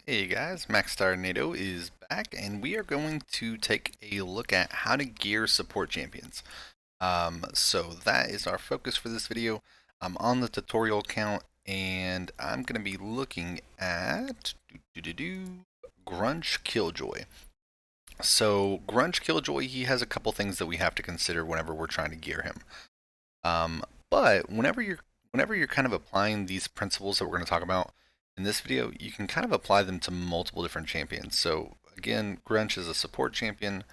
Hey guys, MaxStarNado is back, and we are going to take a look at how to gear support champions. So that is our focus for this video. I'm on the tutorial account, and I'm going to be looking at Grunge Killjoy. So Grunge Killjoy, he has a couple things that we have to consider whenever we're trying to gear him. But whenever you're kind of applying these principles that we're going to talk about in this video, you can kind of apply them to multiple different champions. So again, Grunch is a support champion.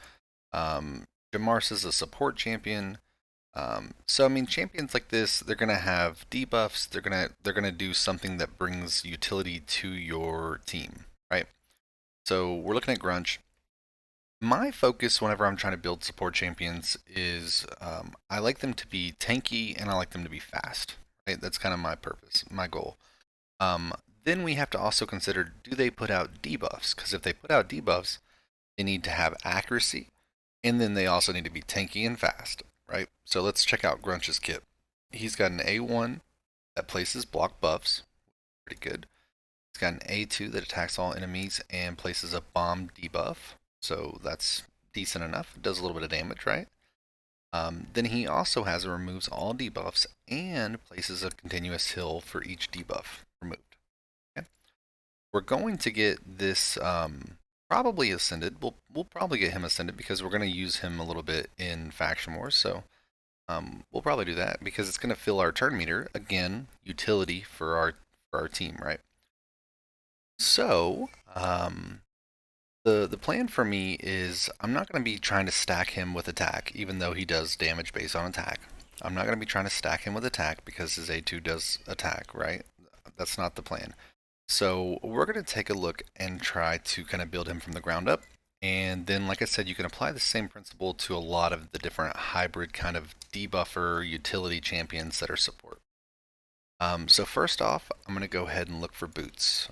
Jamars is a support champion. So I mean, champions like this, they're gonna have debuffs. They're gonna do something that brings utility to your team, right? So we're looking at Grunch. My focus whenever I'm trying to build support champions is I like them to be tanky and I like them to be fast. Right? That's kind of my purpose, my goal. Um, then we have to also consider, do they put out debuffs? Because if they put out debuffs, they need to have accuracy, and then they also need to be tanky and fast, right? So let's check out Grunch's kit. He's got an A1 that places block buffs, pretty good. He's got an A2 that attacks all enemies and places a bomb debuff, so that's decent enough. It does a little bit of damage, right? Then he also has a removes all debuffs and places a continuous heal for each debuff removed. Okay? We're going to get this probably ascended. We'll probably get him ascended because we're going to use him a little bit in faction wars. So we'll probably do that because it's going to fill our turn meter again. Utility for our team, right? So the plan for me is I'm not going to be trying to stack him with attack, even though he does damage based on attack. I'm not going to be trying to stack him with attack because his A2 does attack, right? That's not the plan. So we're going to take a look and try to kind of build him from the ground up. And then, like I said, you can apply the same principle to a lot of the different hybrid kind of debuffer utility champions that are support. So first off, I'm going to go ahead and look for boots.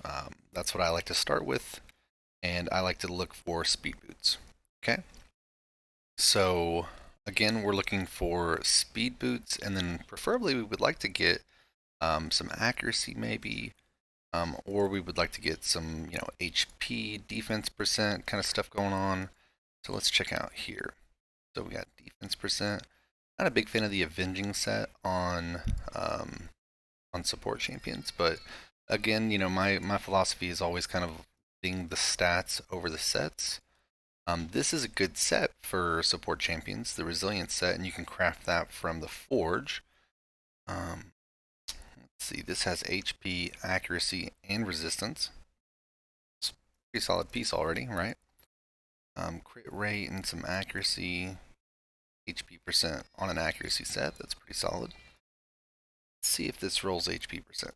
That's what I like to start with, and I like to look for speed boots. Okay, so again, we're looking for speed boots, and then preferably we would like to get some accuracy maybe, or we would like to get some, HP, defense percent kind of stuff going on. So let's check out here. So we got defense percent. Not a big fan of the avenging set on support champions, but again, my philosophy is always kind of being the stats over the sets. This is a good set for support champions, the resilience set, and you can craft that from the forge. Let's see, this has HP, accuracy, and resistance. It's a pretty solid piece already, right? Crit rate and some accuracy, HP percent on an accuracy set. That's pretty solid. Let's see if this rolls HP percent.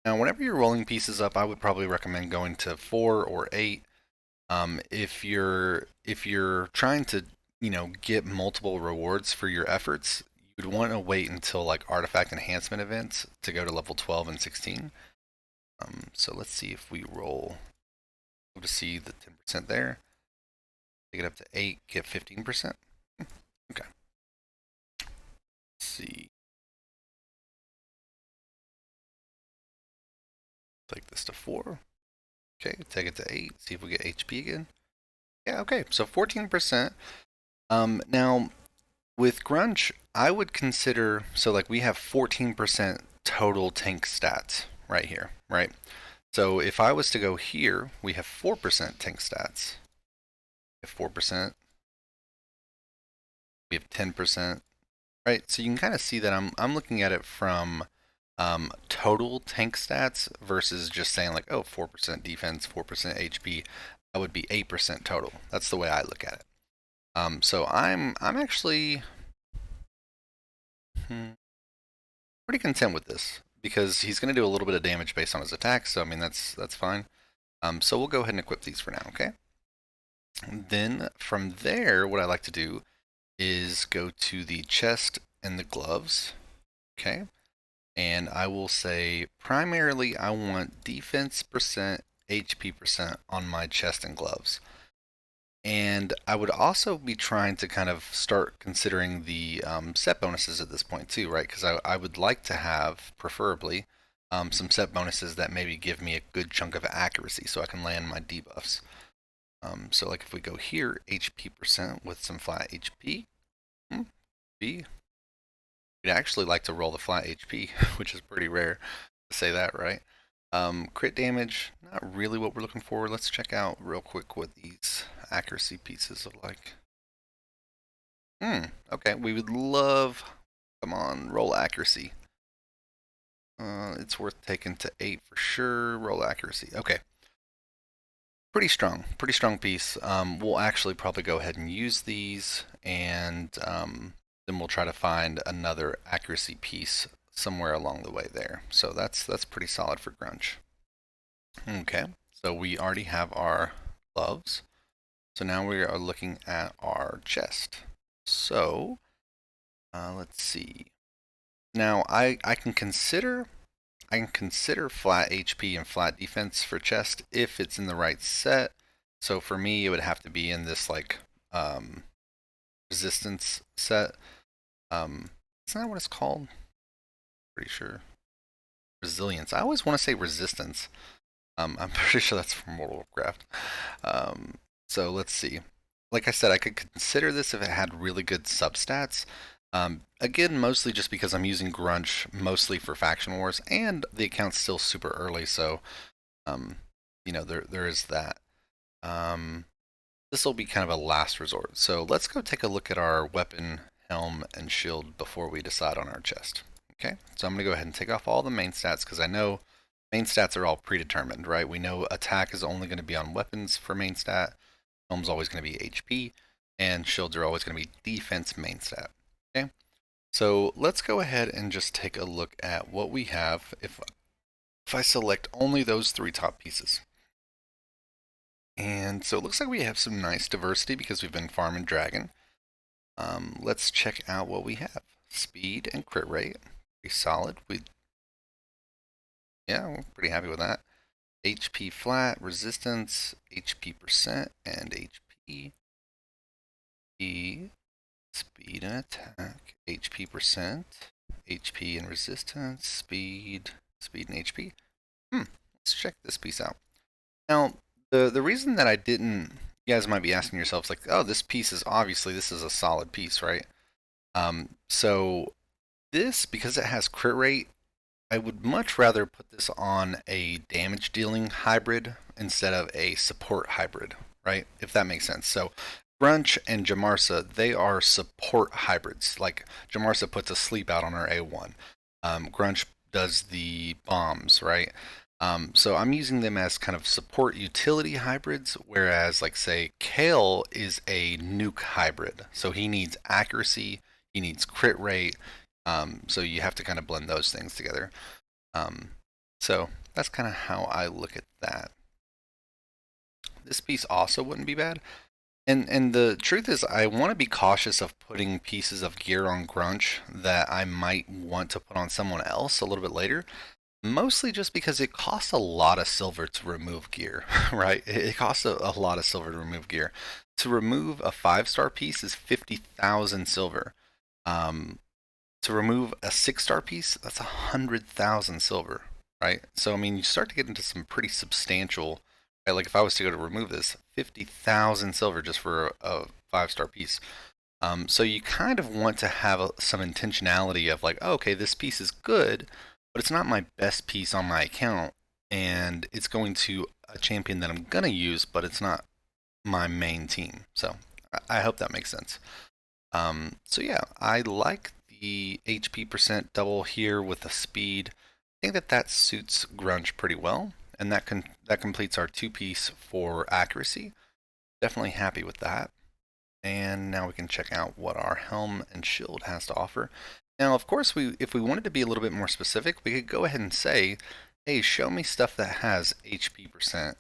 Now, whenever you're rolling pieces up, I would probably recommend going to 4 or 8. If you're trying to get multiple rewards for your efforts, you'd want to wait until like artifact enhancement events to go to level 12 and 16. So let's see if we roll to see the 10% there. Take it up to 8, get 15%. Okay. Let's see. Take this to 4. Okay, take it to 8. See if we get HP again. Yeah, okay. So 14%. Now with Grunch, I would consider, so like we have 14% total tank stats right here, right? So if I was to go here, we have 4% tank stats. We have 4%. We have 10%, right? So you can kind of see that I'm looking at it from total tank stats versus just saying like, oh, 4% defense, 4% HP. That would be 8% total. That's the way I look at it. So I'm actually pretty content with this because he's going to do a little bit of damage based on his attacks. So I mean that's fine. So we'll go ahead and equip these for now. Okay. And then from there, what I like to do is go to the chest and the gloves. Okay. And I will say primarily I want defense percent, HP percent on my chest and gloves. And I would also be trying to kind of start considering the set bonuses at this point too, right? Because I would like to have, preferably, some set bonuses that maybe give me a good chunk of accuracy so I can land my debuffs. So like if we go here, HP percent with some flat HP, B, we'd actually like to roll the flat HP, which is pretty rare to say that, right? Crit damage, not really what we're looking for. Let's check out real quick what these accuracy pieces look like. Okay, we would love, come on, roll accuracy. It's worth taking to 8 for sure. Roll accuracy. Okay. Pretty strong piece. We'll actually probably go ahead and use these, and then we'll try to find another accuracy piece somewhere along the way there. So that's pretty solid for Grunge. Okay, so we already have our gloves. So now we are looking at our chest. So let's see. Now I can consider flat HP and flat defense for chest if it's in the right set. So for me, it would have to be in this like resistance set. Isn't that what it's called? Pretty sure. Resilience. I always want to say resistance. I'm pretty sure that's from World of Warcraft. So let's see. Like I said, I could consider this if it had really good substats. Again, mostly just because I'm using Grunge mostly for faction wars, and the account's still super early, so there is that. This will be kind of a last resort. So let's go take a look at our weapon, helm, and shield before we decide on our chest. Okay, so I'm going to go ahead and take off all the main stats because I know main stats are all predetermined, right? We know attack is only going to be on weapons for main stat, helm's always going to be HP, and shields are always going to be defense main stat. Okay, so let's go ahead and just take a look at what we have if I select only those 3 top pieces. And so it looks like we have some nice diversity because we've been farming dragon. Let's check out what we have. Speed and crit rate, pretty solid. We're pretty happy with that. HP flat, resistance, HP percent, and HP. Speed and attack, HP percent, HP and resistance, speed and HP. Let's check this piece out. Now, the reason that I didn't, you guys might be asking yourselves like, oh, this piece is obviously this is a solid piece, right? So this, because it has crit rate, I would much rather put this on a damage dealing hybrid instead of a support hybrid, right? If that makes sense. So Grunch and Jamarsa, they are support hybrids. Like Jamarsa puts a sleep out on her A1. Grunch does the bombs, right? So I'm using them as kind of support utility hybrids, whereas like say Kale is a nuke hybrid. So he needs accuracy, he needs crit rate. So you have to kind of blend those things together. So that's kind of how I look at that. This piece also wouldn't be bad. And the truth is, I want to be cautious of putting pieces of gear on Grunch that I might want to put on someone else a little bit later. Mostly just because it costs a lot of silver to remove gear, right? It costs a lot of silver to remove gear. To remove a 5-star piece is 50,000 silver. To remove a 6-star piece, that's 100,000 silver, right? So I mean, you start to get into some pretty substantial, right? Like if I was to go to remove this, 50,000 silver just for a 5-star piece. So you kind of want to have some intentionality of like, oh, okay, this piece is good, but it's not my best piece on my account, and it's going to a champion that I'm gonna use, but it's not my main team. So I hope that makes sense. So yeah, I like the HP percent double here with the speed. I think that suits Grunge pretty well, and that completes our 2-piece for accuracy. Definitely happy with that. And now we can check out what our helm and shield has to offer. Now, of course, if we wanted to be a little bit more specific, we could go ahead and say, hey, show me stuff that has HP percent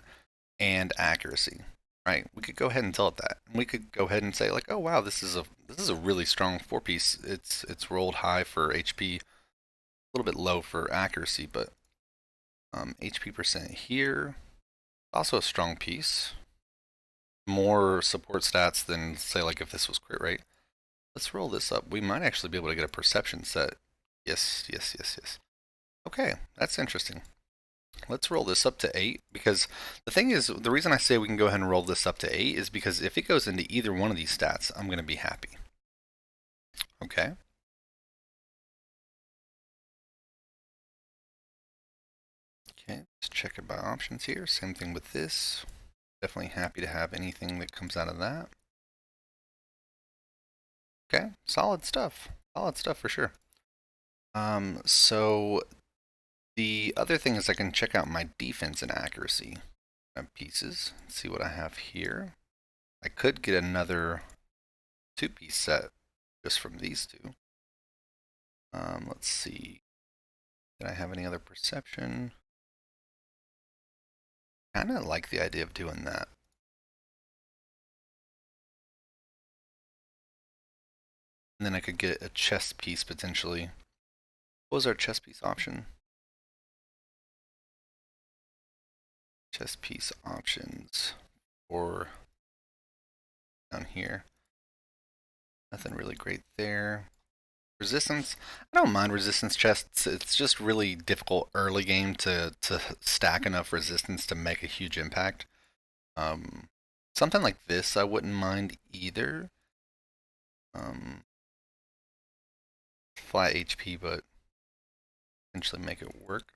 and accuracy, right? We could go ahead and tell it that. We could go ahead and say like, oh wow, this is a really strong 4-piece. It's rolled high for HP, a little bit low for accuracy, but HP percent here, also a strong piece. More support stats than say like if this was crit rate. Let's roll this up. We might actually be able to get a perception set. Yes. Okay, that's interesting. Let's roll this up to 8 because the thing is, the reason I say we can go ahead and roll this up to 8 is because if it goes into either one of these stats, I'm going to be happy. Okay. Okay, let's check it by options here. Same thing with this. Definitely happy to have anything that comes out of that. Okay, solid stuff. Solid stuff for sure. So the other thing is I can check out my defense and accuracy pieces. Let's see what I have here. I could get another two-piece set just from these two. Let's see. Did I have any other perception? Kind of like the idea of doing that. And then I could get a chest piece potentially. What was our chest piece option? Chest piece options for down here. Nothing really great there. Resistance, I don't mind resistance chests. It's just really difficult early game to stack enough resistance to make a huge impact. Um, Something like this I wouldn't mind either. Flat HP, but potentially make it work.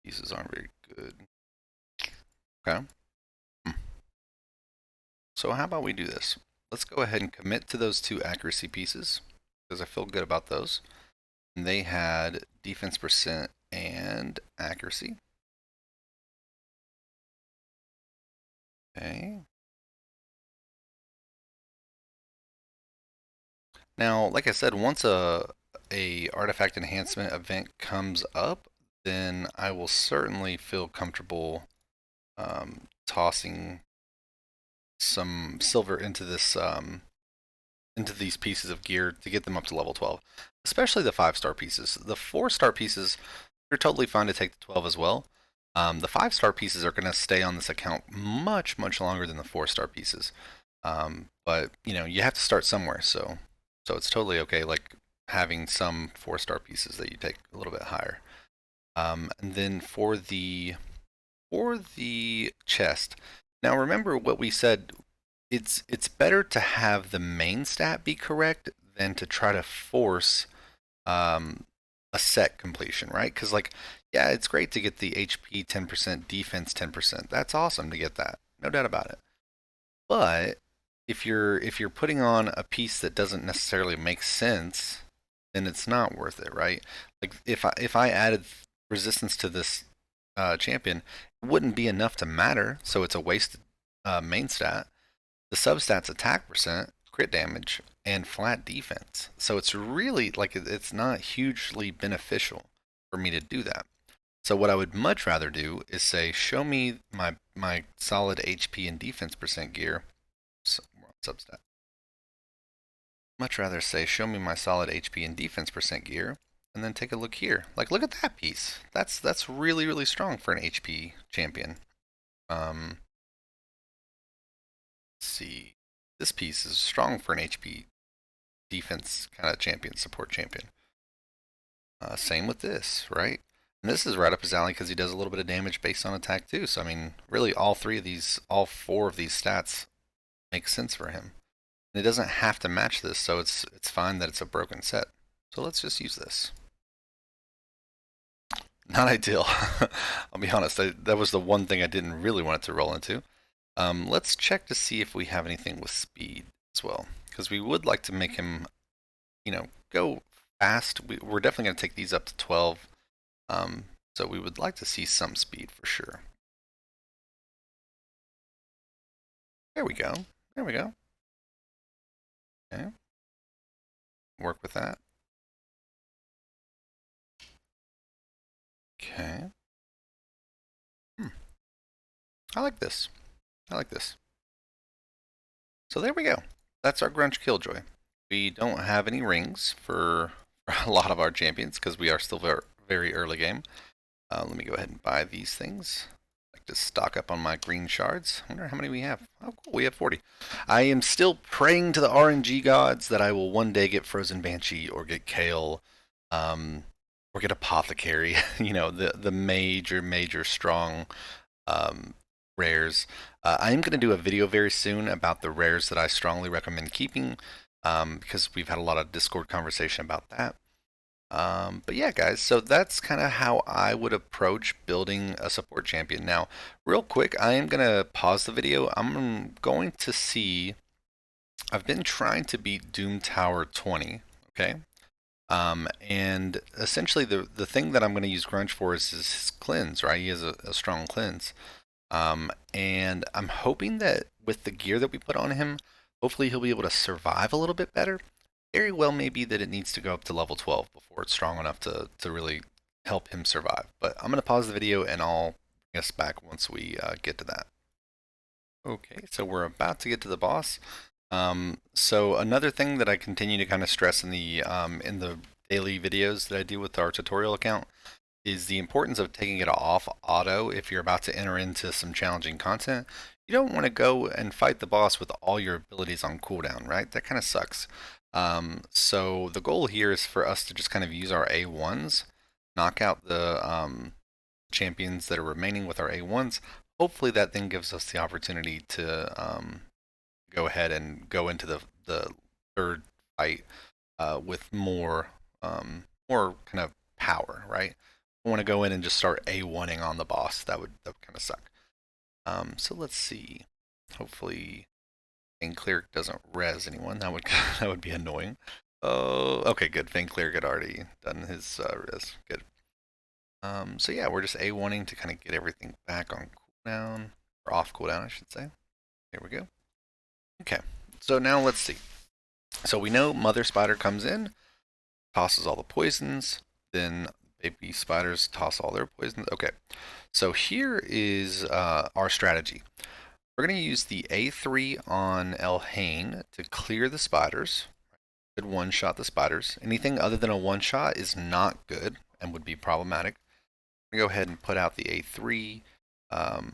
Pieces aren't very good. Okay. So how about we do this? Let's go ahead and commit to those two accuracy pieces because I feel good about those. And they had defense percent and accuracy. Okay. Now, like I said, once a artifact enhancement event comes up, then I will certainly feel comfortable tossing some silver into this into these pieces of gear to get them up to level 12, especially the 5-star pieces. The 4-star pieces, you're totally fine to take the 12 as well. The 5-star pieces are going to stay on this account much, much longer than the 4-star pieces. But you know, you have to start somewhere, so it's totally okay. Like having some 4-star pieces that you take a little bit higher. And then for the chest, now remember what we said. It's better to have the main stat be correct than to try to force um, a set completion, right? Because like, yeah, it's great to get the HP 10%, defense 10%. That's awesome to get that, no doubt about it. But if you're putting on a piece that doesn't necessarily make sense, then it's not worth it, right? Like if I added resistance to this champion, it wouldn't be enough to matter, so it's a wasted main stat. The substats attack percent, crit damage, and flat defense. So it's really like it's not hugely beneficial for me to do that. So what I would much rather do is say, show me my solid HP and defense percent gear. So, substat. Much rather say, show me my solid HP and defense percent gear, and then take a look here. Like, look at that piece. That's really really strong for an HP champion. Um, let's see. This piece is strong for an HP defense kind of champion, support champion. Same with this, right? And this is right up his alley because he does a little bit of damage based on attack too. So I mean, really, all four of these stats make sense for him. And it doesn't have to match this, so it's fine that it's a broken set. So let's just use this. Not ideal. I'll be honest. That was the one thing I didn't really want it to roll into. Let's check to see if we have anything with speed as well, because we would like to make him, go fast. We're definitely going to take these up to 12. So we would like to see some speed for sure. There we go. There we go. Okay. Work with that. Okay. I like this. I like this. So there we go. That's our Grunge Killjoy. We don't have any rings for a lot of our champions because we are still very, very early game. Let me go ahead and buy these things. Like to stock up on my green shards. I wonder how many we have. Oh, cool, we have 40. I am still praying to the RNG gods that I will one day get Frozen Banshee or get Kale, um, or get Apothecary. You know, the major strong um, rares. I am going to do a video very soon about the rares that I strongly recommend keeping, because we've had a lot of Discord conversation about that. But yeah, guys, so that's kind of how I would approach building a support champion. Now, real quick, I am going to pause the video. I'm going to see. I've been trying to beat Doom Tower 20, okay? And essentially, the thing that I'm going to use Grunge for is his cleanse, right? He has a strong cleanse. And I'm hoping that with the gear that we put on him, hopefully he'll be able to survive a little bit better. Very well may be that it needs to go up to level 12 before it's strong enough to really help him survive. But I'm going to pause the video and I'll bring us back once we get to that. Okay, so we're about to get to the boss. So another thing that I continue to kind of stress in the daily videos that I do with our tutorial account is the importance of taking it off auto if you're about to enter into some challenging content. You don't want to go and fight the boss with all your abilities on cooldown, right? That kind of sucks. So the goal here is for us to just kind of use our A1s, knock out the champions that are remaining with our A1s. Hopefully that then gives us the opportunity to go ahead and go into the third fight with more kind of power, right? I want to go in and just start A1ing on the boss. That would kind of suck. So let's see. Hopefully, Fang Cleric doesn't res anyone. That would that would be annoying. Oh, okay, good. Fang Cleric had already done his res. Good. So yeah, we're just A1ing to kind of get everything back on cooldown or off cooldown, I should say. There we go. Okay. So now let's see. So we know Mother Spider comes in, tosses all the poisons, then baby spiders toss all their poisons. Okay, so here is our strategy. We're going to use the A3 on Elhain to clear the spiders. Good one-shot the spiders. Anything other than a one-shot is not good and would be problematic. I'm going to go ahead and put out the A3. That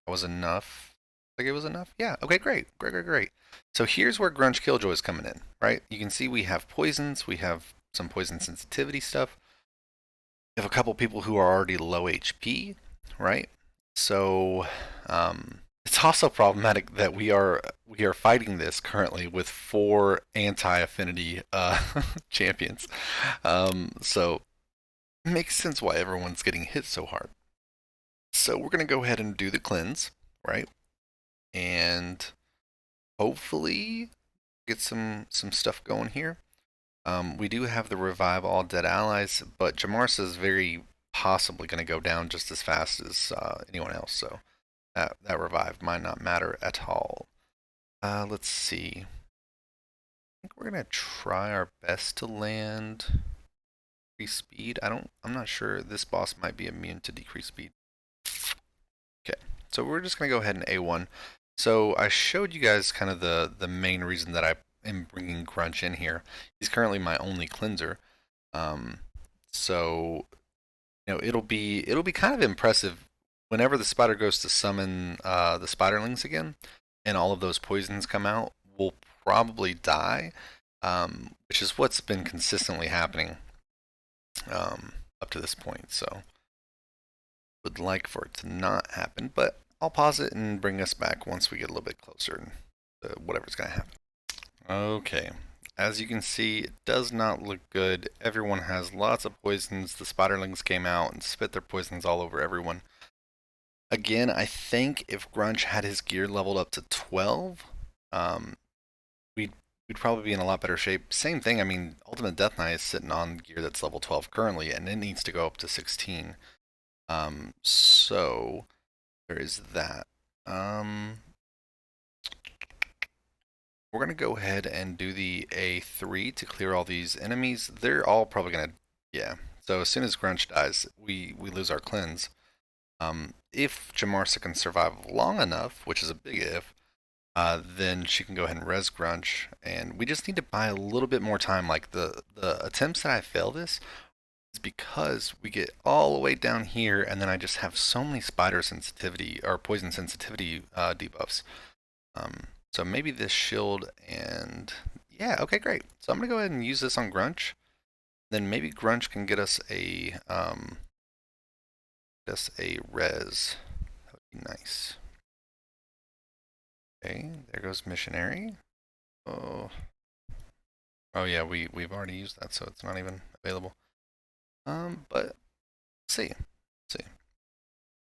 was enough. Like it was enough? Yeah, okay, great. Great. So here's where Grunge Killjoy is coming in, right? You can see we have poisons, we have some poison sensitivity stuff. We have a couple people who are already low HP, right? So it's also problematic that we are fighting this currently with 4 anti-affinity champions. So it makes sense why everyone's getting hit so hard. So we're gonna go ahead and do the cleanse, right? And hopefully get some stuff going here. We do have the revive all dead allies, but Jamarsa is very possibly going to go down just as fast as anyone else, so that revive might not matter at all. Let's see. I think we're going to try our best to land decrease speed. I'm not sure. This boss might be immune to decreased speed. Okay, so we're just going to go ahead and A1. So I showed you guys kind of the main reason that I am bringing Grunch in here. He's currently my only cleanser. So you know it'll be kind of impressive whenever the spider goes to summon the spiderlings again, and all of those poisons come out. We'll probably die, which is what's been consistently happening up to this point. So would like for it to not happen, but I'll pause it and bring us back once we get a little bit closer to whatever's going to happen. Okay, as you can see, it does not look good. Everyone has lots of poisons. The spiderlings came out and spit their poisons all over everyone. Again, I think if Grunch had his gear leveled up to 12, we'd probably be in a lot better shape. Same thing, I mean, Ultimate Death Knight is sitting on gear that's level 12 currently, and it needs to go up to 16. So there is that. We're going to go ahead and do the A3 to clear all these enemies. They're all probably going to, yeah. So as soon as Grunch dies, we lose our cleanse. If Jamarsa can survive long enough, which is a big if, then she can go ahead and res Grunch. And we just need to buy a little bit more time. Like the attempts that I fail this is because we get all the way down here, and then I just have so many spider sensitivity or poison sensitivity debuffs. So maybe this shield and yeah, okay, great. So I'm gonna go ahead and use this on Grunch. Then maybe Grunch can get us a res. That would be nice. Okay, there goes missionary. Oh, oh yeah, we've already used that, so it's not even available. But let's see. Let's see.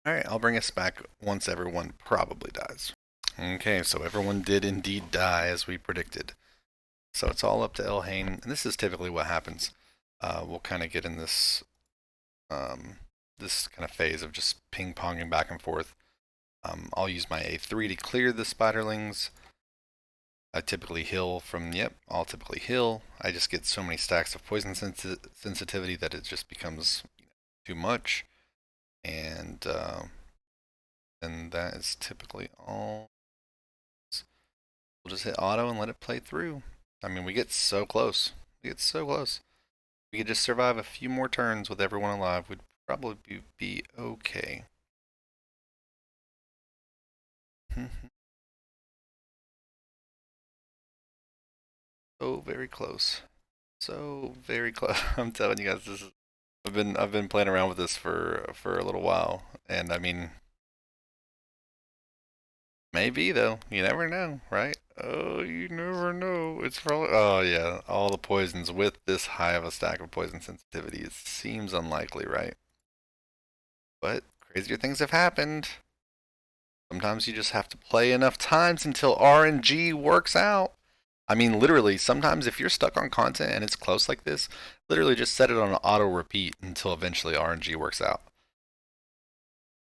All right, I'll bring us back once everyone probably dies. Okay, so everyone did indeed die as we predicted. So it's all up to Elhain, and this is typically what happens. We'll kind of get in this kind of phase of just ping-ponging back and forth. I'll use my A3 to clear the spiderlings. I typically heal from, yep, I'll typically heal. I just get so many stacks of poison sensitivity that it just becomes too much. And then that is typically all. We'll just hit auto and let it play through. I mean, we get so close. We get so close. We could just survive a few more turns with everyone alive. We'd probably be okay. So very close. So very close. I'm telling you guys, this is. I've been playing around with this for a little while, and I mean, maybe though. You never know, right? Oh, you never know. It's probably. Oh yeah, all the poisons with this high of a stack of poison sensitivity. It seems unlikely, right? But crazier things have happened. Sometimes you just have to play enough times until RNG works out. I mean, literally, sometimes if you're stuck on content and it's close like this, literally just set it on auto repeat until eventually RNG works out.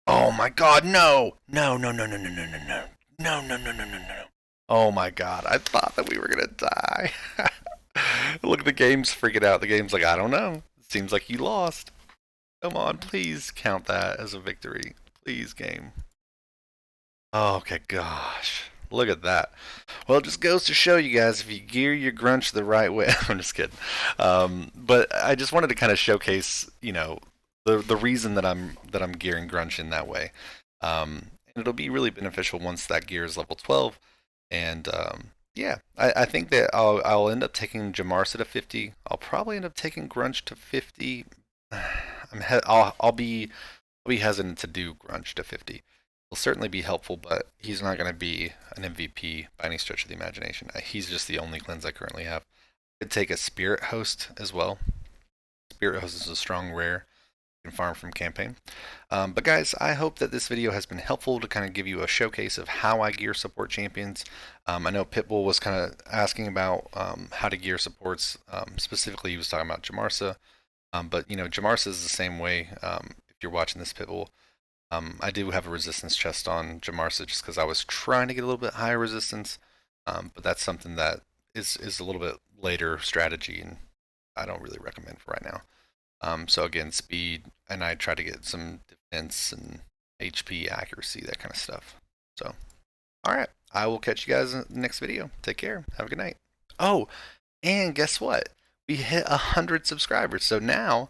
Oh my god, no! No, no, no, no, no, no, no, no. No, no, no, no, no, no. Oh my god, I thought that we were gonna die. Look, the game's freaking out. The game's like, I don't know. It seems like you lost. Come on, please count that as a victory. Please, game. Oh, okay, gosh. Look at that. Well, it just goes to show you guys if you gear your grunch the right way. I'm just kidding. But I just wanted to kind of showcase, the reason that I'm gearing grunch in that way. And it'll be really beneficial once that gear is level 12. And yeah, I think that I'll end up taking Jamarsa to 50. I'll probably end up taking grunch to 50. I'll be hesitant to do grunch to 50. Will certainly be helpful, but he's not going to be an MVP by any stretch of the imagination. He's just the only cleanse I currently have. I could take a Spirit Host as well. Spirit Host is a strong rare. You can farm from campaign. But guys, I hope that this video has been helpful to kind of give you a showcase of how I gear support champions. I know Pitbull was kind of asking about how to gear supports. Specifically, he was talking about Jamarsa. But Jamarsa is the same way. If you're watching this, Pitbull, I do have a resistance chest on Jamarsa just because I was trying to get a little bit higher resistance, but that's something that is a little bit later strategy, and I don't really recommend for right now. So again, speed, and I try to get some defense and HP accuracy, that kind of stuff. So, all right, I will catch you guys in the next video. Take care. Have a good night. Oh, and guess what? We hit 100 subscribers, so now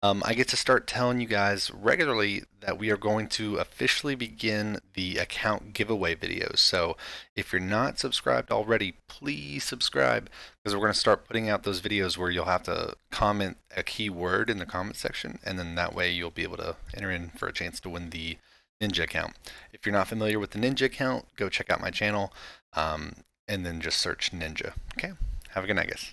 I get to start telling you guys regularly that we are going to officially begin the account giveaway videos. So if you're not subscribed already, please subscribe, because we're going to start putting out those videos where you'll have to comment a keyword in the comment section, and then that way you'll be able to enter in for a chance to win the Ninja account. If you're not familiar with the Ninja account, go check out my channel, and then just search Ninja. Okay, have a good night, guys.